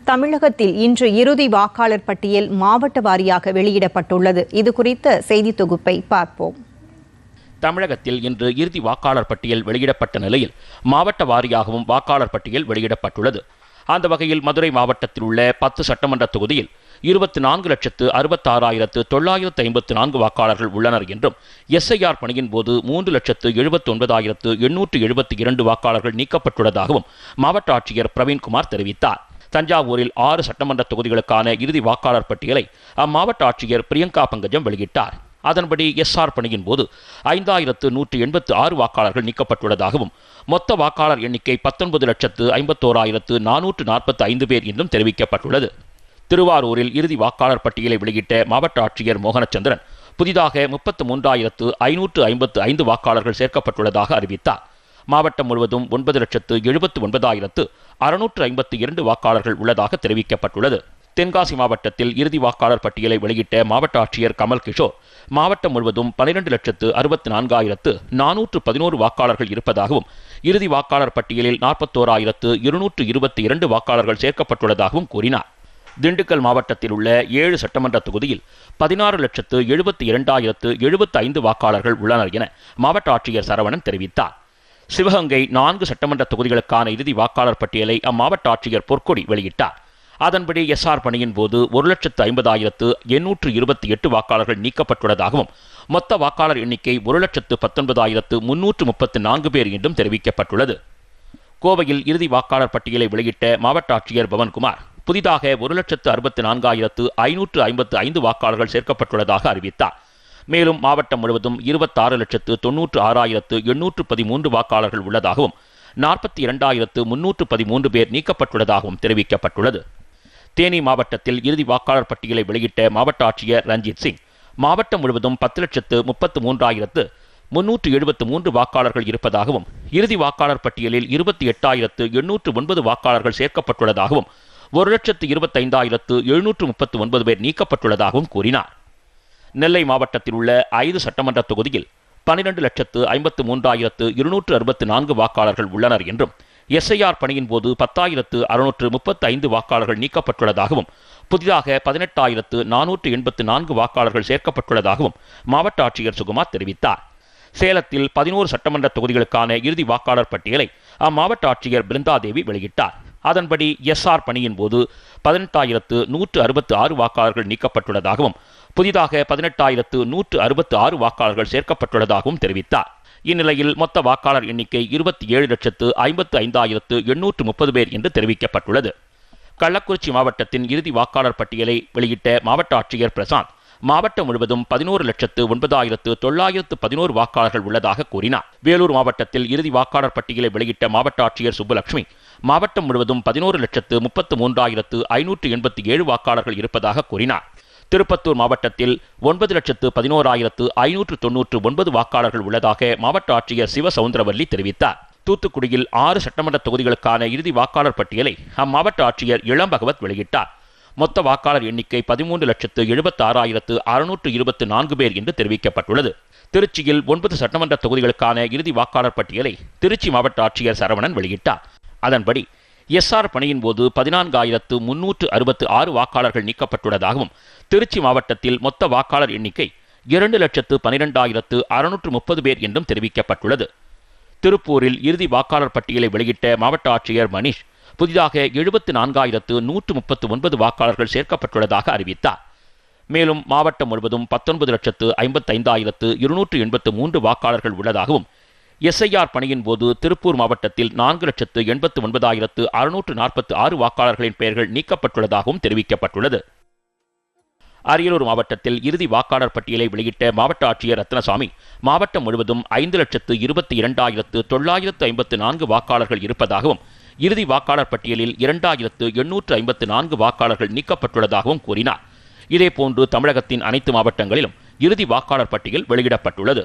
தமிழகத்தில் இன்று இறுதி வாக்காளர் பட்டியல் மாவட்ட வாரியாக வெளியிடப்பட்டுள்ளது. இதுகுறித்த செய்தி தொகுப்பை பார்ப்போம். தமிழகத்தில் இன்று இறுதி வாக்காளர் பட்டியல் வெளியிடப்பட்ட நிலையில் மாவட்ட வாரியாகவும் வாக்காளர் பட்டியல் வெளியிடப்பட்டுள்ளது. அந்த வகையில் மதுரை மாவட்டத்தில் உள்ள 10 சட்டமன்ற தொகுதியில் 24,66,954 வாக்காளர்கள் உள்ளனர் என்றும் எஸ்ஐஆர் பணியின் போது 3,79,872 வாக்காளர்கள் நீக்கப்பட்டுள்ளதாகவும் மாவட்ட ஆட்சியர் பிரவீன்குமார் தெரிவித்தார். தஞ்சாவூரில் 6 சட்டமன்ற தொகுதிகளுக்கான இறுதி வாக்காளர் பட்டியலை அம்மாவட்ட ஆட்சியர் பிரியங்கா பங்கஜம் வெளியிட்டார். அதன்படி எஸ்ஆர் பணியின் போது 5,186 வாக்காளர்கள் நீக்கப்பட்டுள்ளதாகவும் மொத்த வாக்காளர் எண்ணிக்கை 19,51,445 பேர் என்றும் தெரிவிக்கப்பட்டுள்ளது. திருவாரூரில் இறுதி வாக்காளர் பட்டியலை வெளியிட்ட மாவட்ட ஆட்சியர் மோகனச்சந்திரன் புதிதாக 33,555 வாக்காளர்கள் சேர்க்கப்பட்டுள்ளதாக அறிவித்தார். மாவட்டம் முழுவதும் 9,79,652 வாக்காளர்கள் உள்ளதாக தெரிவிக்கப்பட்டுள்ளது. தென்காசி மாவட்டத்தில் இறுதி வாக்காளர் பட்டியலை வெளியிட்ட மாவட்ட ஆட்சியர் கமல் கிஷோர் மாவட்டம் முழுவதும் 12,64,411 வாக்காளர்கள் இருப்பதாகவும் இறுதி வாக்காளர் பட்டியலில் 41,222 வாக்காளர்கள் சேர்க்கப்பட்டுள்ளதாகவும் கூறினார். திண்டுக்கல் மாவட்டத்தில் உள்ள 7 சட்டமன்ற தொகுதியில் 16,72,075 வாக்காளர்கள் உள்ளனர் என மாவட்ட ஆட்சியர் சரவணன் தெரிவித்தார். சிவகங்கை 4 சட்டமன்ற தொகுதிகளுக்கான இறுதி வாக்காளர் பட்டியலை அம்மாவட்ட ஆட்சியர் பொற்கொடி வெளியிட்டார். அதன்படி எஸ்ஆர் பணியின் போது 1,50,828 வாக்காளர்கள் நீக்கப்பட்டுள்ளதாகவும் மொத்த வாக்காளர் எண்ணிக்கை 1,19,334 பேர் என்றும் தெரிவிக்கப்பட்டுள்ளது. கோவையில் இறுதி வாக்காளர் பட்டியலை வெளியிட்ட மாவட்ட ஆட்சியர் பவன்குமார் புதிதாக 1,64,555 வாக்காளர்கள் சேர்க்கப்பட்டுள்ளதாக அறிவித்தார். மேலும் மாவட்டம் முழுவதும் 26,96,813 வாக்காளர்கள் உள்ளதாகவும் 42,313 பேர் நீக்கப்பட்டுள்ளதாகவும் தெரிவிக்கப்பட்டுள்ளது. தேனி மாவட்டத்தில் இறுதி வாக்காளர் பட்டியலை வெளியிட்ட மாவட்ட ஆட்சியர் ரஞ்சித் சிங் மாவட்டம் முழுவதும் 10,33,373 வாக்காளர்கள் இருப்பதாகவும் இறுதி வாக்காளர் பட்டியலில் 28,809 வாக்காளர்கள் சேர்க்கப்பட்டுள்ளதாகவும் 1,25,739 பேர் நீக்கப்பட்டுள்ளதாகவும் கூறினார். நெல்லை மாவட்டத்தில் உள்ள 5 சட்டமன்ற தொகுதியில் 12,53,264 வாக்காளர்கள் உள்ளனர் என்றும் எஸ்ஐஆர் பணியின் போது 10,635 வாக்காளர்கள் நீக்கப்பட்டுள்ளதாகவும் புதிதாக 18,484 வாக்காளர்கள் சேர்க்கப்பட்டுள்ளதாகவும் மாவட்ட ஆட்சியர் சுகுமார் தெரிவித்தார். சேலத்தில் 11 சட்டமன்ற தொகுதிகளுக்கான இறுதி வாக்காளர் பட்டியலை அம்மாவட்ட ஆட்சியர் பிருந்தாதேவி வெளியிட்டார். அதன்படி எஸ்ஆர் பணியின் போது 18,166 வாக்காளர்கள் நீக்கப்பட்டுள்ளதாகவும் புதிதாக 18,166 வாக்காளர்கள் சேர்க்கப்பட்டுள்ளதாகவும் தெரிவித்தார். இந்நிலையில் மொத்த வாக்காளர் எண்ணிக்கை 27,55,830 பேர் என்று தெரிவிக்கப்பட்டுள்ளது. கள்ளக்குறிச்சி மாவட்டத்தின் இறுதி வாக்காளர் பட்டியலை வெளியிட்ட மாவட்ட ஆட்சியர் பிரசாந்த் மாவட்டம் முழுவதும் 11,09,911 வாக்காளர்கள் உள்ளதாக கூறினார். வேலூர் மாவட்டத்தில் இறுதி வாக்காளர் பட்டியலை வெளியிட்ட மாவட்ட ஆட்சியர் சுப்புலட்சுமி மாவட்டம் முழுவதும் 11,33,587 வாக்காளர்கள் இருப்பதாக கூறினார். திருப்பத்தூர் மாவட்டத்தில் 9,11,599 வாக்காளர்கள் உள்ளதாக மாவட்ட ஆட்சியர் சிவசவுந்தரவல்லி தெரிவித்தார். தூத்துக்குடியில் 6 சட்டமன்ற தொகுதிகளுக்கான இறுதி வாக்காளர் பட்டியலை அம்மாவட்ட ஆட்சியர் இளம்பகவத் வெளியிட்டார். மொத்த வாக்காளர் எண்ணிக்கை 13,76,624 பேர் என்று தெரிவிக்கப்பட்டுள்ளது. திருச்சியில் 9 சட்டமன்ற தொகுதிகளுக்கான இறுதி வாக்காளர் பட்டியலை திருச்சி மாவட்ட ஆட்சியர் சரவணன் வெளியிட்டார். அதன்படி எஸ்ஆர் பணியின் போது 14,366 வாக்காளர்கள் நீக்கப்பட்டுள்ளதாகவும் திருச்சி மாவட்டத்தில் மொத்த வாக்காளர் எண்ணிக்கை 2,12,630 பேர் என்றும் தெரிவிக்கப்பட்டுள்ளது. திருப்பூரில் இறுதி வாக்காளர் பட்டியலை வெளியிட்ட மாவட்ட ஆட்சியர் மணிஷ் புதிதாக 74,139 வாக்காளர்கள் சேர்க்கப்பட்டுள்ளதாக அறிவித்தார். மேலும் மாவட்டம் முழுவதும் 19,55,283 வாக்காளர்கள் உள்ளதாகவும் எஸ்ஐஆர் பணியின் போது திருப்பூர் மாவட்டத்தில் 4,89,646 வாக்காளர்களின் பெயர்கள் நீக்கப்பட்டுள்ளதாகவும் தெரிவிக்கப்பட்டுள்ளது. அரியலூர் மாவட்டத்தில் இறுதி வாக்காளர் பட்டியலை வெளியிட்ட மாவட்ட ஆட்சியர் ரத்னசாமி மாவட்டம் முழுவதும் 5,22,954 வாக்காளர்கள் இருப்பதாகவும் இறுதி வாக்காளர் பட்டியலில் 2,854 வாக்காளர்கள் நீக்கப்பட்டுள்ளதாகவும் கூறினார். இதேபோன்று தமிழகத்தின் அனைத்து மாவட்டங்களிலும் இறுதி வாக்காளர் பட்டியல் வெளியிடப்பட்டுள்ளது.